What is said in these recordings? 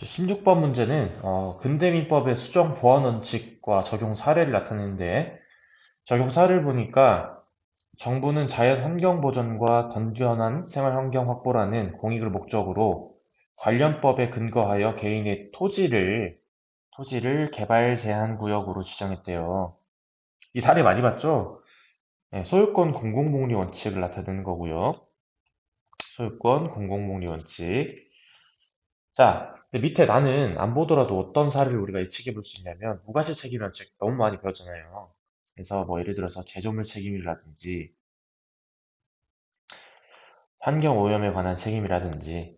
16번 문제는 근대민법의 수정 보완 원칙과 적용 사례를 나타내는데 적용 사례를 보니까 정부는 자연 환경 보전과 건전한 생활 환경 확보라는 공익을 목적으로 관련법에 근거하여 개인의 토지를 개발 제한 구역으로 지정했대요. 이 사례 많이 봤죠? 네, 소유권 공공복리 원칙을 나타내는 거고요. 소유권 공공복리 원칙. 자, 근데 밑에 나는 안 보더라도 어떤 사례를 우리가 예측해 볼 수 있냐면, 무과실 책임이라는 책 너무 많이 배웠잖아요. 그래서 뭐 예를 들어서 제조물 책임이라든지, 환경 오염에 관한 책임이라든지,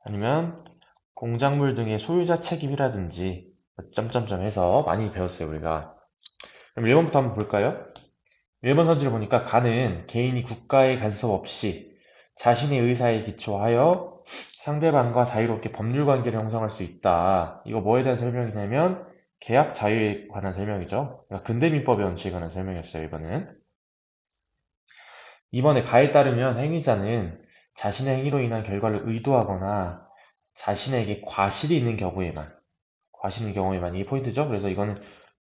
아니면 공작물 등의 소유자 책임이라든지, 점점점 해서 많이 배웠어요, 우리가. 그럼 1번부터 한번 볼까요? 1번 선지를 보니까 가는 개인이 국가의 간섭 없이 자신의 의사에 기초하여 상대방과 자유롭게 법률 관계를 형성할 수 있다. 이거 뭐에 대한 설명이냐면 계약 자유에 관한 설명이죠. 그러니까 근대민법의 원칙에 관한 설명이었어요, 이번은. 이번에 가에 따르면 행위자는 자신의 행위로 인한 결과를 의도하거나 자신에게 과실이 있는 경우에만 이게 포인트죠. 그래서 이거는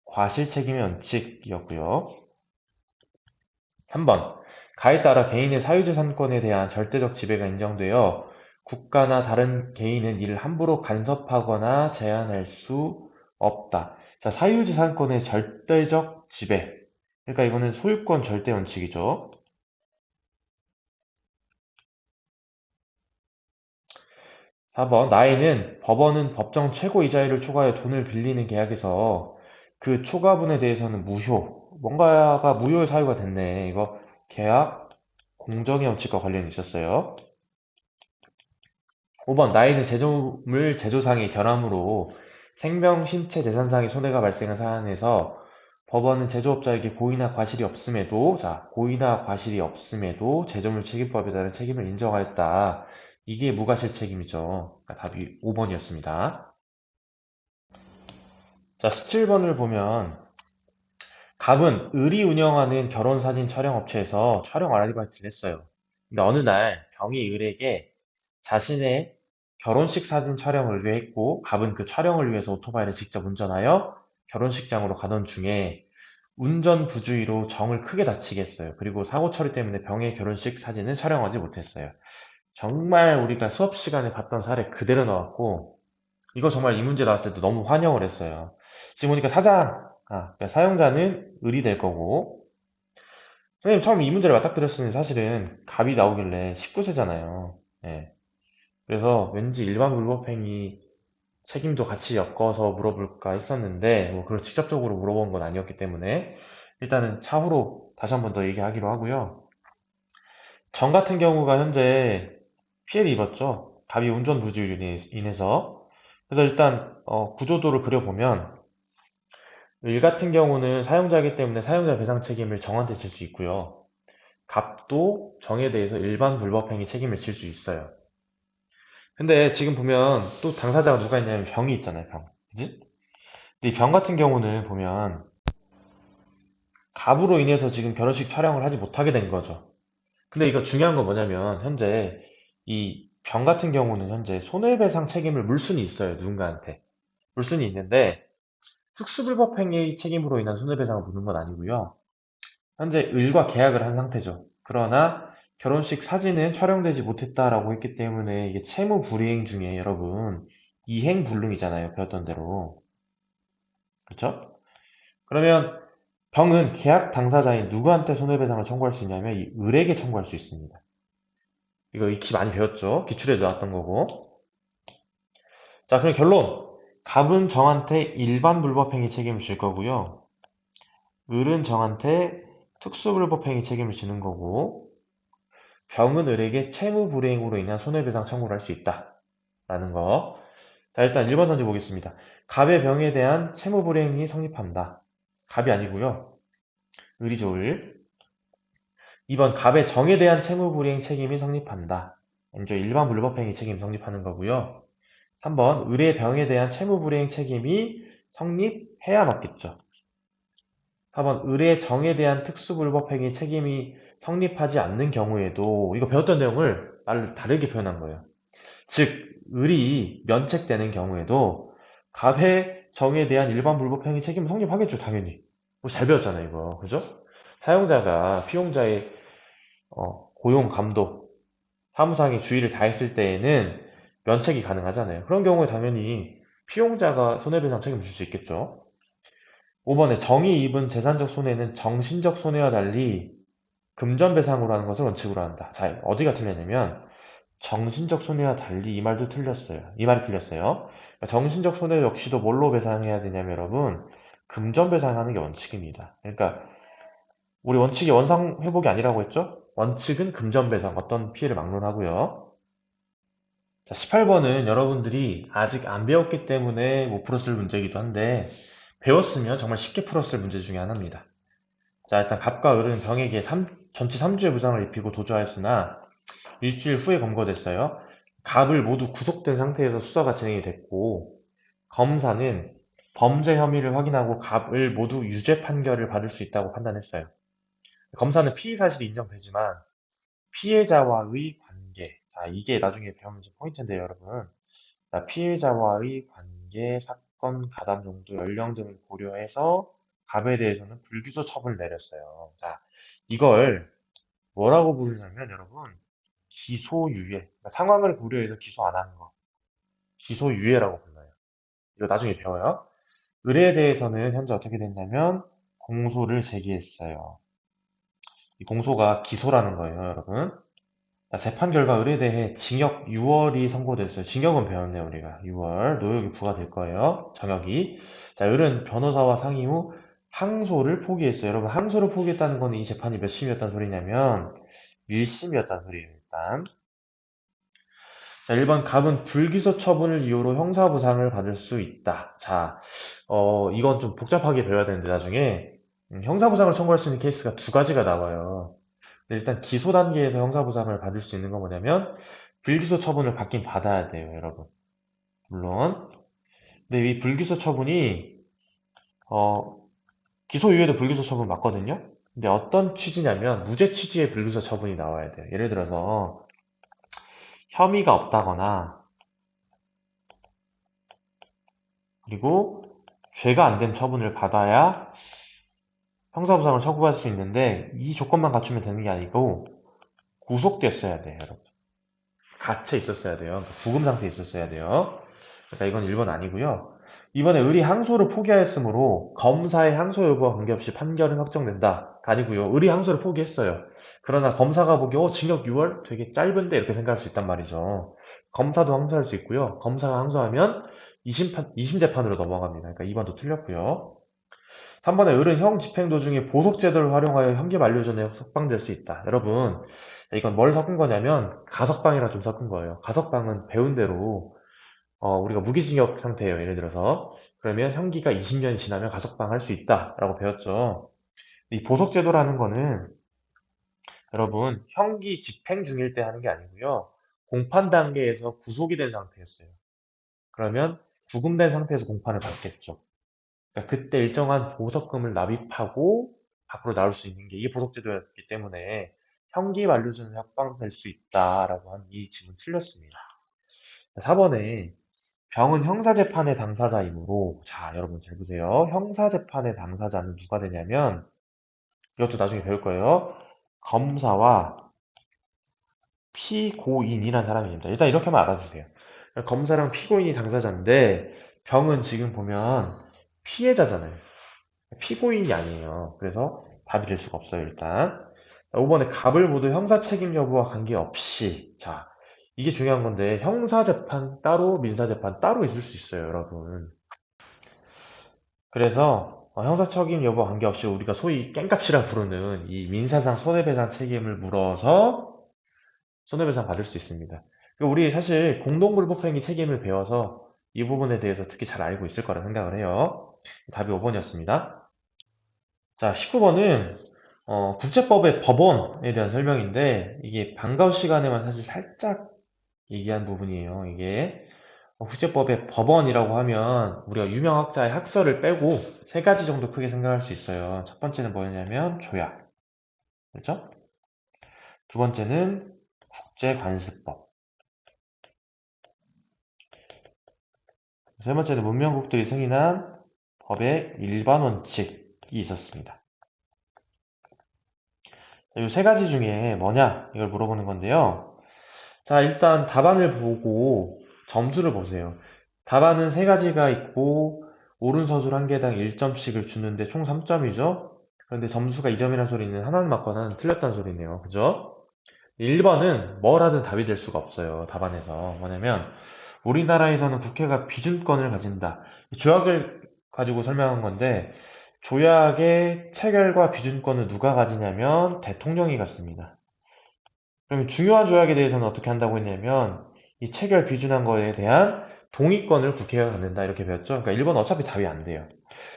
과실 책임의 원칙이었고요. 3번. 가에 따라 개인의 사유재산권에 대한 절대적 지배가 인정되어 국가나 다른 개인은 이를 함부로 간섭하거나 제한할 수 없다. 자, 사유재산권의 절대적 지배. 그러니까 이거는 소유권 절대 원칙이죠. 4번. 나에는 법원은 법정 최고 이자율을 초과하여 돈을 빌리는 계약에서 그 초과분에 대해서는 뭔가가 무효의 사유가 됐네. 이거 계약 공정의 원칙과 관련이 있었어요. 5번. 나이는 제조물 제조상의 결함으로 생명, 신체, 재산상의 손해가 발생한 사안에서 법원은 제조업자에게 고의나 과실이 없음에도 제조물 책임법에 따른 책임을 인정하였다. 이게 무과실 책임이죠. 그러니까 답이 5번이었습니다. 자, 17번을 보면 갑은 을이 운영하는 결혼사진 촬영업체에서 촬영 아르바이트를 했어요. 근데 어느 날 병이 을에게 자신의 결혼식 사진 촬영을 위해 했고 갑은 그 촬영을 위해서 오토바이를 직접 운전하여 결혼식장으로 가던 중에 운전 부주의로 정을 크게 다치게 했어요. 그리고 사고 처리 때문에 병의 결혼식 사진을 촬영하지 못했어요. 정말 우리가 수업 시간에 봤던 사례 그대로 나왔고 이거 정말 이 문제 나왔을 때도 너무 환영을 했어요. 지금 보니까 그러니까 사용자는 을이 될 거고 선생님 처음 이 문제를 맞닥뜨렸으니 사실은 갑이 나오길래 19세잖아요. 그래서 왠지 일반 불법행위 책임도 같이 엮어서 물어볼까 했었는데 뭐 그걸 직접적으로 물어본 건 아니었기 때문에 일단은 차후로 다시 한번 더 얘기하기로 하고요. 정 같은 경우가 현재 피해를 입었죠. 갑이 운전 부주의로 인해서. 그래서 일단 구조도를 그려보면 일 같은 경우는 사용자이기 때문에 사용자 배상 책임을 정한테 질 수 있고요. 갑도 정에 대해서 일반 불법행위 책임을 질 수 있어요. 근데 지금 보면 또 당사자가 누가 있냐면 병이 있잖아요, 병. 그지? 근데 이 병 같은 경우는 보면 갑으로 인해서 지금 결혼식 촬영을 하지 못하게 된 거죠. 근데 이거 중요한 건 뭐냐면 현재 이 병 같은 경우는 현재 손해배상 책임을 물순이 있어요, 누군가한테. 물순이 있는데 특수불법행위 책임으로 인한 손해배상을 묻는 건 아니고요. 현재 을과 계약을 한 상태죠. 그러나 결혼식 사진은 촬영되지 못했다라고 했기 때문에 이게 채무 불이행 중에 여러분 이행불능이잖아요. 배웠던 대로. 그렇죠? 그러면 병은 계약 당사자인 누구한테 손해배상을 청구할 수 있냐면 이 을에게 청구할 수 있습니다. 이거 익히 많이 배웠죠? 기출에 나왔던 거고. 자, 그럼 결론. 갑은 정한테 일반 불법행위 책임을 질 거고요. 을은 정한테 특수불법행위 책임을 지는 거고, 병은 을에게 채무 불이행으로 인한 손해배상 청구를 할 수 있다. 라는 거. 자, 일단 1번 선지 보겠습니다. 갑의 병에 대한 채무 불이행이 성립한다. 갑이 아니고요. 을이죠, 을. 2번 갑의 정에 대한 채무 불이행 책임이 성립한다. 이제 일반 불법행위 책임 성립하는 거고요. 3번 을의 병에 대한 채무 불이행 책임이 성립해야 맞겠죠. 4번 을의 정에 대한 특수불법행위 책임이 성립하지 않는 경우에도 이거 배웠던 내용을 말을 다르게 표현한 거예요. 즉, 을이 면책되는 경우에도 갑의 정에 대한 일반 불법 행위 책임은 성립하겠죠, 당연히. 우리 잘 배웠잖아요, 이거. 그죠? 사용자가 피용자의 고용, 감독, 사무상의 주의를 다했을 때에는 면책이 가능하잖아요. 그런 경우에 당연히 피용자가 손해배상 책임을 질 수 있겠죠. 5번에 정의 입은 재산적 손해는 정신적 손해와 달리 금전배상으로 하는 것을 원칙으로 한다. 자, 어디가 틀렸냐면 정신적 손해와 달리 이 말도 틀렸어요. 이 말이 틀렸어요. 그러니까 정신적 손해 역시도 뭘로 배상해야 되냐면 여러분 금전 배상하는 게 원칙입니다. 그러니까 우리 원칙이 원상 회복이 아니라고 했죠? 원칙은 금전 배상, 어떤 피해를 막론하고요. 자, 18번은 여러분들이 아직 안 배웠기 때문에 못 풀었을 문제이기도 한데 배웠으면 정말 쉽게 풀었을 문제 중에 하나입니다. 자, 일단 갑과 을은 병에게 전치 3주의 부상을 입히고 도주하였으나 일주일 후에 검거됐어요. 갑을 모두 구속된 상태에서 수사가 진행이 됐고 검사는 범죄 혐의를 확인하고 갑을 모두 유죄 판결을 받을 수 있다고 판단했어요. 검사는 피의 사실이 인정되지만 피해자와의 관계, 자 이게 나중에 배우면 포인트인데요, 여러분. 자, 피해자와의 관계, 사건 가담 정도, 연령 등을 고려해서 갑에 대해서는 불기소 처분을 내렸어요. 자, 이걸 뭐라고 부르냐면 여러분 기소유예. 그러니까 상황을 고려해서 기소 안 하는 거. 기소유예라고 불러요. 이거 나중에 배워요. 을에 대해서는 현재 어떻게 됐냐면 공소를 제기했어요. 이 공소가 기소라는 거예요, 여러분. 자, 재판 결과 을에 대해 징역 6월이 선고됐어요. 징역은 배웠네요, 우리가. 6월. 노역이 부과될 거예요. 정역이. 자, 을은 변호사와 상의 후 항소를 포기했어요. 여러분, 항소를 포기했다는 건 이 재판이 몇 심이었다는 소리냐면 1심이었다는 소리예요, 일단. 자, 1번 갑은 불기소 처분을 이유로 형사부상을 받을 수 있다. 자, 이건 좀 복잡하게 배워야 되는데 나중에 형사부상을 청구할 수 있는 케이스가 두 가지가 나와요. 일단 기소 단계에서 형사부상을 받을 수 있는 건 뭐냐면 불기소 처분을 받긴 받아야 돼요, 여러분. 물론. 근데 이 불기소 처분이 어, 기소유예도 불기소 처분 맞거든요. 근데 어떤 취지냐면 무죄 취지의 불기소 처분이 나와야 돼요. 예를 들어서 혐의가 없다거나 그리고 죄가 안 된 처분을 받아야 형사부상을 청구할 수 있는데 이 조건만 갖추면 되는 게 아니고 구속됐어야 돼요, 여러분. 갇혀 있었어야 돼요. 구금 상태에 있었어야 돼요. 그러니까 이건 1번 아니고요. 이번에 을이 항소를 포기하였으므로 검사의 항소 여부와 관계없이 판결은 확정된다. 아니고요. 을이 항소를 포기했어요. 그러나 검사가 보기에 징역 6월 되게 짧은데 이렇게 생각할 수 있단 말이죠. 검사도 항소할 수 있고요. 검사가 항소하면 2심 재판으로 넘어갑니다. 그러니까 2번도 틀렸고요. 3번에 을은 형 집행 도중에 보석제도를 활용하여 형기 만료 전에 석방될 수 있다. 여러분, 이건 뭘 섞은 거냐면 가석방이랑 좀 섞은 거예요. 가석방은 배운 대로 우리가 무기징역 상태예요. 예를 들어서 그러면 형기가 20년이 지나면 가석방 할 수 있다라고 배웠죠. 이 보석제도라는 거는 여러분 형기 집행 중일 때 하는 게 아니고요. 공판 단계에서 구속이 된 상태였어요. 그러면 구금된 상태에서 공판을 받겠죠. 그러니까 그때 일정한 보석금을 납입하고 밖으로 나올 수 있는 게 이게 보석제도였기 때문에 형기 만료 전에 석방될 수 있다라고 한 이 질문 틀렸습니다. 4번에 병은 형사재판의 당사자이므로 자 여러분 잘 보세요. 형사재판의 당사자는 누가 되냐면 이것도 나중에 배울 거예요. 검사와 피고인이라는 사람입니다. 일단 이렇게만 알아두세요. 검사랑 피고인이 당사자인데 병은 지금 보면 피해자잖아요. 피고인이 아니에요. 그래서 답이 될 수가 없어요, 일단. 5번에 갑을 모두 형사책임 여부와 관계없이. 자, 이게 중요한 건데, 형사재판 따로, 민사재판 따로 있을 수 있어요, 여러분. 그래서, 형사책임 여부와 관계없이 우리가 소위 깽값이라 부르는 이 민사상 손해배상 책임을 물어서 손해배상 받을 수 있습니다. 그리고 우리 사실 공동불법행위 책임을 배워서 이 부분에 대해서 특히 잘 알고 있을 거라 생각을 해요. 답이 5번이었습니다. 자, 19번은 국제법의 법원에 대한 설명인데 이게 방과후 시간에만 사실 살짝 얘기한 부분이에요. 이게 국제법의 법원이라고 하면 우리가 유명 학자의 학설을 빼고 세 가지 정도 크게 생각할 수 있어요. 첫 번째는 뭐냐면 조약, 그렇죠? 두 번째는 국제관습법. 세 번째는 문명국들이 승인한 법의 일반 원칙이 있었습니다. 이 세 가지 중에 뭐냐? 이걸 물어보는 건데요. 자, 일단 답안을 보고 점수를 보세요. 답안은 세 가지가 있고 오른서술 한 개당 1점씩을 주는데 총 3점이죠? 그런데 점수가 2점이라는 소리는 하나는 맞고 하나는 틀렸다는 소리네요. 그죠? 1번은 뭘 하든 답이 될 수가 없어요. 답안에서. 뭐냐면 우리나라에서는 국회가 비준권을 가진다. 조약을 가지고 설명한 건데 조약의 체결과 비준권을 누가 가지냐면 대통령이 갖습니다. 그러면 중요한 조약에 대해서는 어떻게 한다고 했냐면 이 체결 비준한 거에 대한 동의권을 국회가 갖는다 이렇게 배웠죠. 그러니까 1번은 어차피 답이 안 돼요.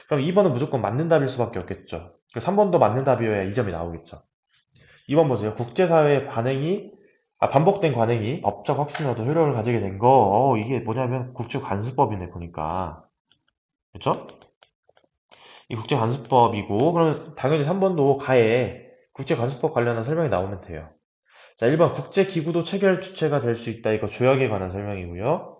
그럼 2번은 무조건 맞는 답일 수밖에 없겠죠. 3번도 맞는 답이어야 2점이 나오겠죠. 2번 보세요. 국제사회의 반복된 관행이 법적 확신에도 효력을 가지게 된 거. 이게 뭐냐면 국제관습법이네 보니까. 그렇죠? 이 국제관습법이고 그러면 당연히 3번도 가에 국제관습법 관련한 설명이 나오면 돼요. 자, 1번 국제기구도 체결 주체가 될 수 있다. 이거 조약에 관한 설명이고요.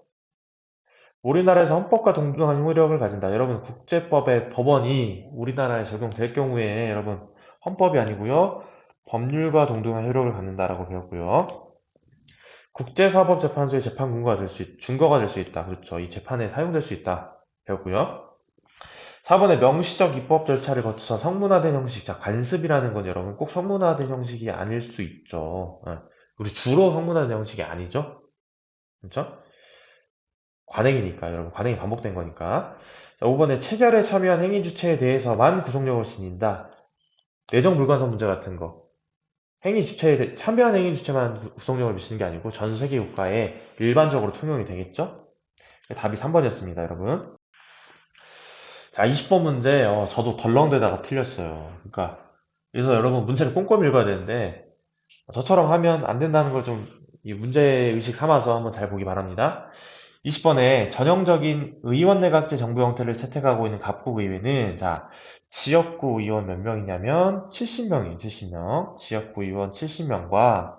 우리나라에서 헌법과 동등한 효력을 가진다. 여러분 국제법의 법원이 우리나라에 적용될 경우에 여러분 헌법이 아니고요. 법률과 동등한 효력을 갖는다라고 배웠고요. 국제사법재판소의 재판 증거가 될 수 있다. 그렇죠. 이 재판에 사용될 수 있다. 배웠고요. 4번에 명시적 입법 절차를 거쳐서 성문화된 형식. 자, 관습이라는 건 여러분 꼭 성문화된 형식이 아닐 수 있죠. 우리 주로 성문화된 형식이 아니죠. 그렇죠? 관행이니까, 여러분. 관행이 반복된 거니까. 자, 5번에 체결에 참여한 행위 주체에 대해서만 구속력을 지닌다. 내정 불가성 문제 같은 거. 참여한 행위 주체만 구속력을 미치는 게 아니고 전 세계 국가에 일반적으로 통용이 되겠죠? 답이 3번이었습니다, 여러분. 자, 20번 문제, 저도 덜렁대다가 틀렸어요. 그러니까, 그래서 여러분 문제를 꼼꼼히 읽어야 되는데, 저처럼 하면 안 된다는 걸 좀, 이 문제의식 삼아서 한번 잘 보기 바랍니다. 20번에 전형적인 의원 내각제 정부 형태를 채택하고 있는 갑국의회는, 자, 지역구 의원 몇 명이냐면, 70명이에요, 70명. 지역구 의원 70명과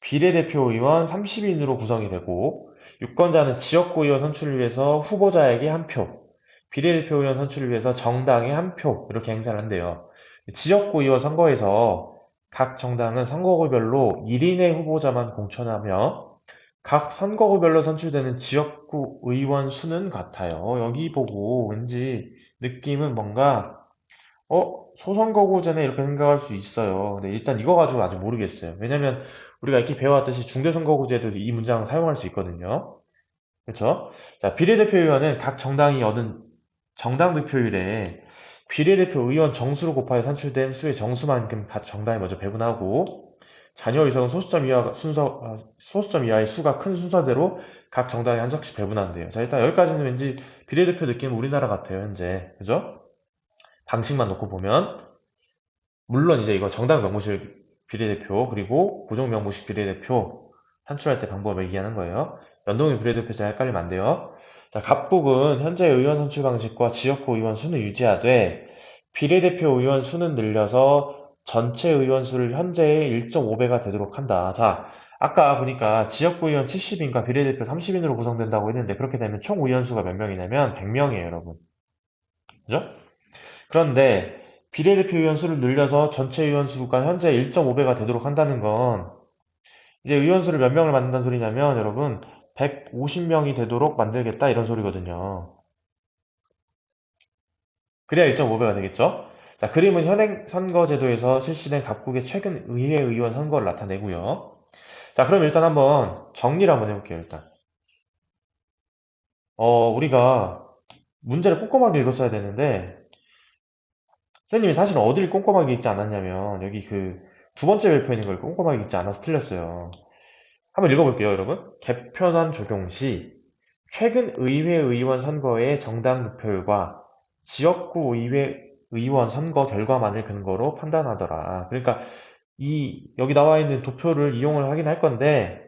비례대표 의원 30인으로 구성이 되고, 유권자는 지역구 의원 선출을 위해서 후보자에게 한 표, 비례대표 의원 선출을 위해서 정당에 한 표, 이렇게 행사를 한대요. 지역구 의원 선거에서 각 정당은 선거구별로 1인의 후보자만 공천하며 각 선거구별로 선출되는 지역구 의원 수는 같아요. 여기 보고 왠지 느낌은 뭔가 소선거구제네 이렇게 생각할 수 있어요. 근데 일단 이거 가지고 아직 모르겠어요. 왜냐면 우리가 이렇게 배워왔듯이 중대선거구제도 이 문장을 사용할 수 있거든요. 그렇죠? 자, 비례대표 의원은 각 정당이 얻은 정당 득표율에 비례대표 의원 정수를 곱하여 산출된 수의 정수만큼 각 정당이 먼저 배분하고 자녀 의석은 소수점 이하의 수가 큰 순서대로 각 정당에 한 석씩 배분한대요. 자, 일단 여기까지는 왠지 비례대표 느낌은 우리나라 같아요, 현재. 그죠? 방식만 놓고 보면 물론 이제 이거 정당 명부실 비례대표 그리고 고정 명부식 비례대표 산출할 때 방법을 얘기하는 거예요. 연동형 비례대표제 헷갈리면 안 돼요. 자, 갑국은 현재 의원 선출 방식과 지역구 의원 수는 유지하되 비례대표 의원 수는 늘려서 전체 의원 수를 현재의 1.5배가 되도록 한다. 자, 아까 보니까 지역구 의원 70인과 비례대표 30인으로 구성된다고 했는데 그렇게 되면 총 의원 수가 몇 명이냐면 100명이에요, 여러분. 그죠? 그런데 비례대표 의원 수를 늘려서 전체 의원 수가 현재 1.5배가 되도록 한다는 건 이제 의원 수를 몇 명을 만든다는 소리냐면 여러분 150명이 되도록 만들겠다 이런 소리거든요. 그래야 1.5배가 되겠죠? 자, 그림은 현행 선거제도에서 실시된 각국의 최근 의회 의원 선거를 나타내고요. 자, 그럼 일단 한번 정리를 한번 해볼게요, 일단. 우리가 문제를 꼼꼼하게 읽었어야 되는데 선생님이 사실 어디를 꼼꼼하게 읽지 않았냐면 여기 그 두 번째 발표 있는 걸 꼼꼼하게 읽지 않아서 틀렸어요. 한번 읽어볼게요, 여러분. 개편안 적용 시 최근 의회 의원 선거의 정당 득표율과 지역구 의회 의원 선거 결과만을 근거로 판단하더라. 그러니까 여기 나와 있는 도표를 이용을 하긴 할 건데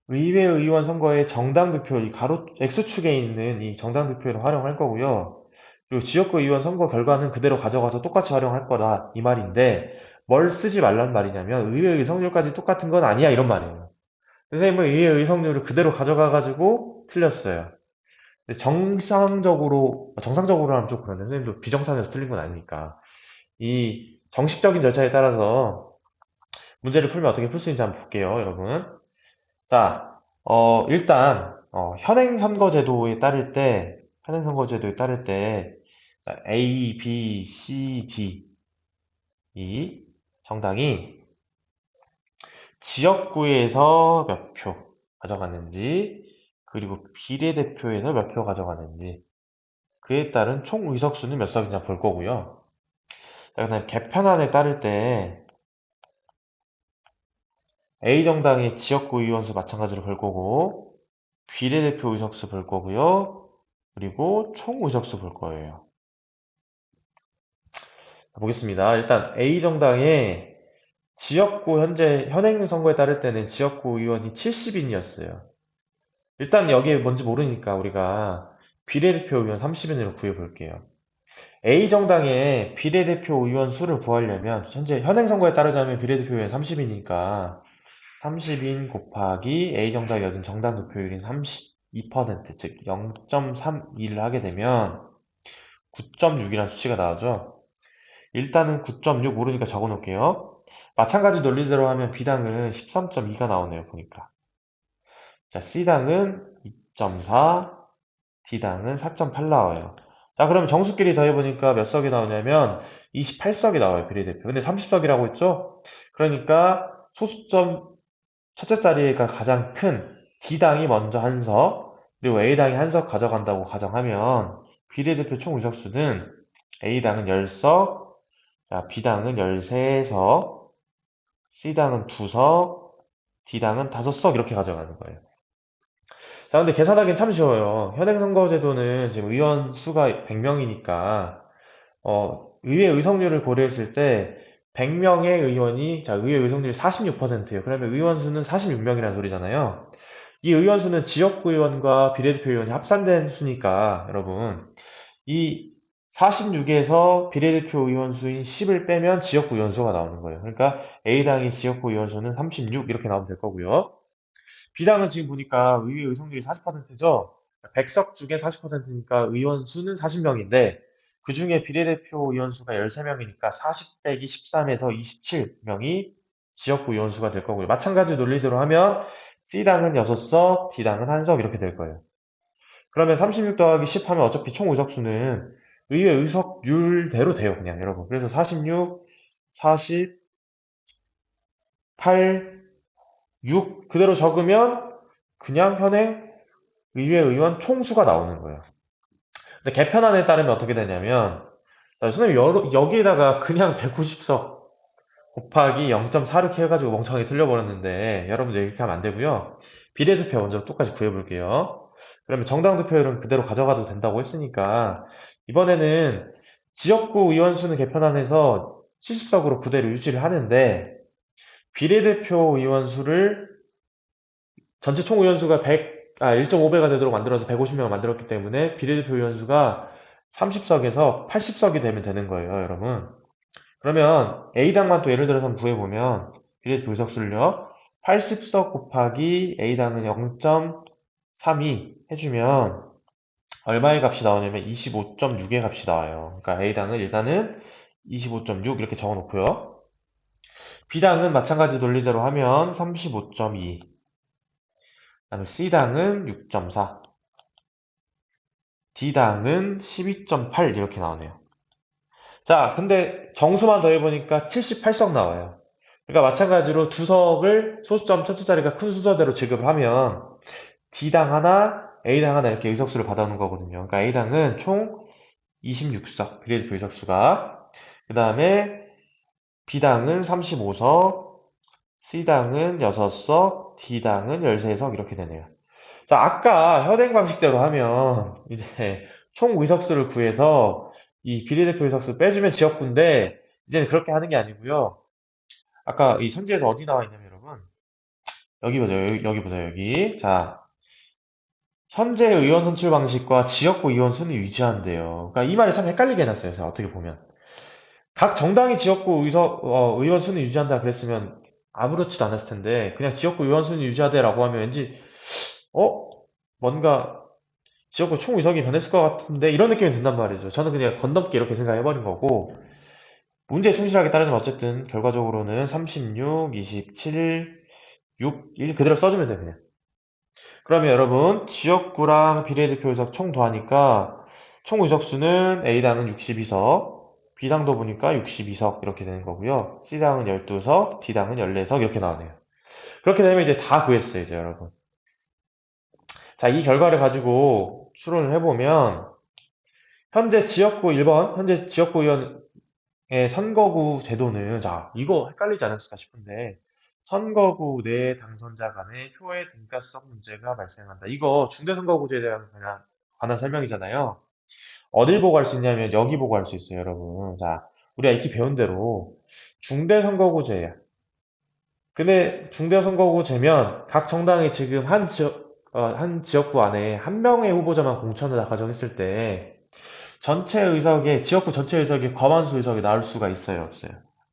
의회 의원 선거의 정당 득표율, 이 X축에 있는 이 정당 득표율을 활용할 거고요. 그리고 지역구 의원 선거 결과는 그대로 가져가서 똑같이 활용할 거다. 이 말인데 뭘 쓰지 말란 말이냐면 의회 의석률까지 똑같은 건 아니야 이런 말이에요. 선생님은 의회 의석률을 그대로 가져가가지고 틀렸어요. 근데 정상적으로 하면 좀 그런데 선생님도 비정상에서 틀린 건 아니니까. 이 정식적인 절차에 따라서 문제를 풀면 어떻게 풀 수 있는지 한번 볼게요, 여러분. 자, 일단, 현행선거제도에 따를 때, 자, A, B, C, D, 이 정당이 지역구에서 몇 표 가져갔는지, 그리고 비례대표에서 몇 표 가져갔는지, 그에 따른 총 의석수는 몇 석인지 볼 거고요. 자, 그다음 개편안에 따를 때 A 정당의 지역구 의원수 마찬가지로 볼 거고, 비례대표 의석수 볼 거고요. 그리고 총 의석수 볼 거예요. 보겠습니다. 일단 A 정당의 지역구 현행 선거에 따를 때는 지역구 의원이 70인이었어요. 일단 여기에 뭔지 모르니까 우리가 비례대표 의원 30인으로 구해 볼게요. A 정당의 비례대표 의원 수를 구하려면 현재 현행 선거에 따르자면 비례대표 의원 30이니까 30인 곱하기 A 정당이 얻은 정당 득표율인 32%, 즉 0.31을 하게 되면 9.6이라는 수치가 나오죠. 일단은 9.6 모르니까 적어 놓을게요. 마찬가지 논리대로 하면 B당은 13.2가 나오네요, 보니까. 자, C당은 2.4, D당은 4.8 나와요. 자, 그러면 정수끼리 더해보니까 몇 석이 나오냐면 28석이 나와요, 비례대표. 근데 30석이라고 했죠? 그러니까 소수점 첫째 자리가 가장 큰 D당이 먼저 한 석, 그리고 A당이 한 석 가져간다고 가정하면 비례대표 총 의석수는 A당은 10석, 자, B당은 13석, C당은 2석, D당은 5석 이렇게 가져가는 거예요. 자, 근데 계산하기는 참 쉬워요. 현행선거제도는 지금 의원 수가 100명이니까 의회 의석률을 고려했을 때 100명의 의원이 자, 의회 의석률이 46%예요. 그러면 의원 수는 46명이라는 소리잖아요. 이 의원 수는 지역구 의원과 비례대표 의원이 합산된 수니까 여러분 이 46에서 비례대표 의원 수인 10을 빼면 지역구 의원 수가 나오는 거예요. 그러니까 A당의 지역구 의원 수는 36 이렇게 나오면 될 거고요. B당은 지금 보니까 의회 의석률이 40%죠. 100석 중에 40%니까 의원 수는 40명인데 그 중에 비례대표 의원 수가 13명이니까 40 빼기 13에서 27명이 지역구 의원 수가 될 거고요. 마찬가지 논리대로 하면 C당은 6석, D당은 1석 이렇게 될 거예요. 그러면 36 더하기 10 하면 어차피 총 의석수는 의회 의석률대로 돼요, 그냥 여러분. 그래서 46, 40, 8, 6 그대로 적으면 그냥 현행 의회 의원 총수가 나오는 거예요. 근데 개편안에 따르면 어떻게 되냐면, 자, 선생님 여기에다가 그냥 190석 곱하기 0.46 해가지고 멍청하게 틀려버렸는데 여러분들 이렇게 하면 안 되고요. 비례대표 먼저 똑같이 구해볼게요. 그러면 정당 득표율은 그대로 가져가도 된다고 했으니까 이번에는 지역구 의원 수는 개편안에서 70석으로 그대로 유지를 하는데 비례대표 의원 수를 전체 총 의원 수가 1.5배가 되도록 만들어서 150명을 만들었기 때문에 비례대표 의원 수가 30석에서 80석이 되면 되는 거예요, 여러분. 그러면 A당만 또 예를 들어서 한번 구해보면 비례대표 의석수를요. 80석 곱하기 A당은 0.32 해주면 얼마의 값이 나오냐면 25.6의 값이 나와요. 그러니까 A당은 일단은 25.6 이렇게 적어놓고요. B당은 마찬가지 논리대로 하면 35.2, 그다음에 C당은 6.4, D당은 12.8 이렇게 나오네요. 자, 근데 정수만 더해보니까 78석 나와요. 그러니까 마찬가지로 두 석을 소수점 첫째 자리가 큰 순서대로 지급을 하면 D당 하나, A당 하나 이렇게 의석수를 받아오는 거거든요. 그러니까 A당은 총 26석, 비례대표 의석수가. 그 다음에 B당은 35석, C당은 6석, D당은 13석 이렇게 되네요. 자, 아까 현행 방식대로 하면 이제 총 의석수를 구해서 이 비례대표 의석수 빼주면 지역구인데 이제는 그렇게 하는 게 아니고요. 아까 이 선지에서 어디 나와 있냐면 여러분 여기 보세요. 여기 보세요. 여기. 자, 현재 의원 선출 방식과 지역구 의원 수는 유지한대요. 그러니까 이 말이 참 헷갈리게 해놨어요. 제가 어떻게 보면. 각 정당이 지역구 의원 수는 유지한다 그랬으면 아무렇지도 않았을 텐데, 그냥 지역구 의원 수는 유지하되라고 하면 왠지, 어? 뭔가 지역구 총의석이 변했을 것 같은데, 이런 느낌이 든단 말이죠. 저는 그냥 건넘게 이렇게 생각해버린 거고, 문제에 충실하게 따르지만 어쨌든, 결과적으로는 36, 27, 6, 1 그대로 써주면 돼요, 그냥. 그러면 여러분, 지역구랑 비례대표 의석 총 더하니까, 총 의석수는 A당은 62석, B당도 보니까 62석 이렇게 되는 거고요. C당은 12석, D당은 14석 이렇게 나오네요. 그렇게 되면 이제 다 구했어요, 이제 여러분. 자, 이 결과를 가지고 추론을 해보면, 현재 지역구 의원의 선거구 제도는, 자, 이거 헷갈리지 않았을까 싶은데, 선거구 내 당선자 간의 표의 등가성 문제가 발생한다. 이거 중대선거구제에 대한 관한 설명이잖아요. 어딜 보고 할 수 있냐면 여기 보고 할 수 있어요, 여러분. 자, 우리가 익히 배운 대로 중대선거구제야. 근데 중대선거구제면 각 정당이 지금 한 지역구 안에 한 명의 후보자만 공천을 다 가정했을 때 지역구 전체 의석에 과반수 의석이 나올 수가 있어요, 없어요?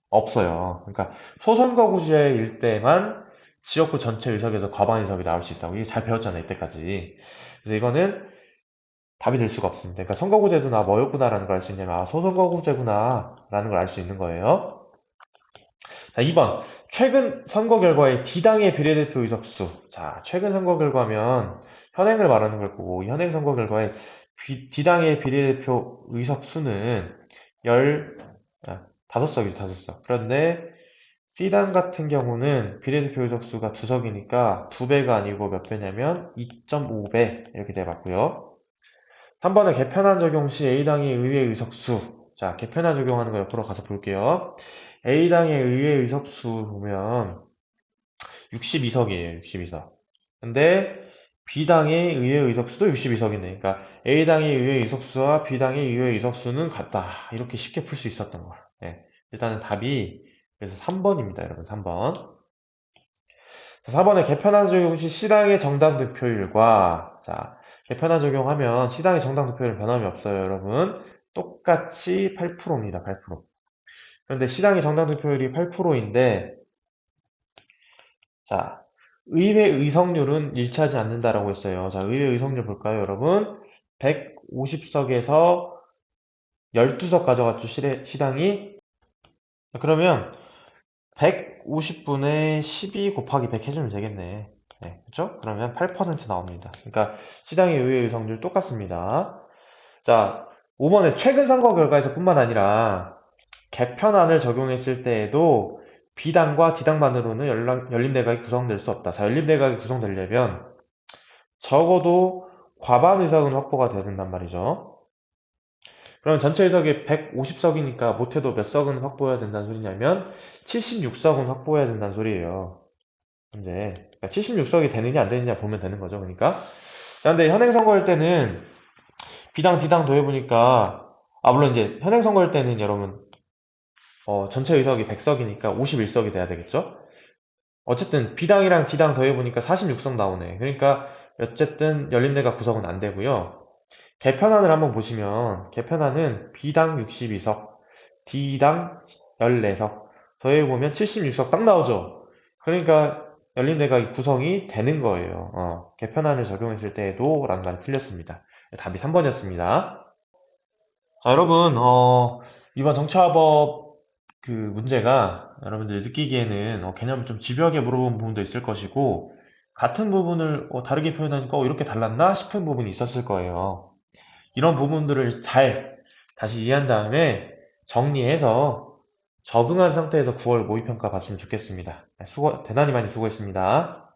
없어요. 그러니까 소선거구제일 때만 지역구 전체 의석에서 과반 의석이 나올 수 있다고. 이게 잘 배웠잖아요, 이때까지. 그래서 이거는 답이 될 수가 없습니다. 그러니까 선거구제도나 뭐였구나라는 걸 알 수 있냐면, 아, 소선거구제구나라는 걸 알 수 있는 거예요. 자, 2번. 최근 선거 결과의 D당의 비례대표 의석수. 자, 최근 선거 결과면 현행을 말하는 걸 거고, 이 현행 선거 결과의 D당의 비례대표 의석수는 5석이죠, 5석. 그런데 C당 같은 경우는 비례대표 의석수가 2석이니까 2배가 아니고 몇 배냐면 2.5배 이렇게 돼봤고요. 3번에 개편안 적용 시 A당의 의회 의석수. 자, 개편안 적용하는 거 옆으로 가서 볼게요. A당의 의회 의석수 보면 62석이에요, 62석. 근데 B당의 의회 의석수도 62석이네. 그러니까 A당의 의회 의석수와 B당의 의회 의석수는 같다. 이렇게 쉽게 풀 수 있었던 거야. 예. 일단은 답이 그래서 3번입니다, 여러분. 3번. 자, 4번에 개편안 적용 시 C당의 정당 득표율과, 자, 개편안 적용하면 C당의 정당 득표율은 변함이 없어요, 여러분. 똑같이 8%입니다, 8%. 그런데 C당의 정당 득표율이 8%인데, 자, 의회 의석률은 일치하지 않는다라고 했어요. 자, 의회 의석률 볼까요, 여러분? 150석에서 12석 가져갔죠, C당이. 그러면 150분의 12 곱하기 100 해주면 되겠네. 네, 그쵸? 그러면 8% 나옵니다. 그러니까 시당의 의회 의석률 똑같습니다. 자, 5번에 최근 선거 결과에서 뿐만 아니라 개편안을 적용했을 때에도 B당과 D당만으로는 열린내각이 구성될 수 없다. 자, 열린내각이 구성되려면 적어도 과반 의석은 확보가 돼야 된단 말이죠. 그럼 전체 의석이 150석이니까 못해도 몇 석은 확보해야 된다는 소리냐면 76석은 확보해야 된다는 소리예요. 이제 76석이 되느냐 안 되느냐 보면 되는 거죠. 그러니까. 자, 근데 현행 선거일 때는 B당, D당 더해보니까, 물론 이제 현행 선거일 때는 여러분 전체 의석이 100석이니까 51석이 돼야 되겠죠? 어쨌든 B당이랑 D당 더해보니까 46석 나오네. 그러니까 어쨌든 열린내각 구성은 안 되고요. 개편안을 한번 보시면 개편안은 B당 62석, D당 14석 더해보면 76석 딱 나오죠. 그러니까 열린내각이 구성이 되는 거예요. 개편안을 적용했을 때에도 라는 말이 틀렸습니다. 답이 3번이었습니다. 자, 여러분, 이번 정치화법 그 문제가 여러분들 느끼기에는 개념을 좀 집요하게 물어본 부분도 있을 것이고, 같은 부분을 다르게 표현하니까 이렇게 달랐나 싶은 부분이 있었을 거예요. 이런 부분들을 잘 다시 이해한 다음에 정리해서 적응한 상태에서 9월 모의평가 봤으면 좋겠습니다. 대단히 많이 수고했습니다.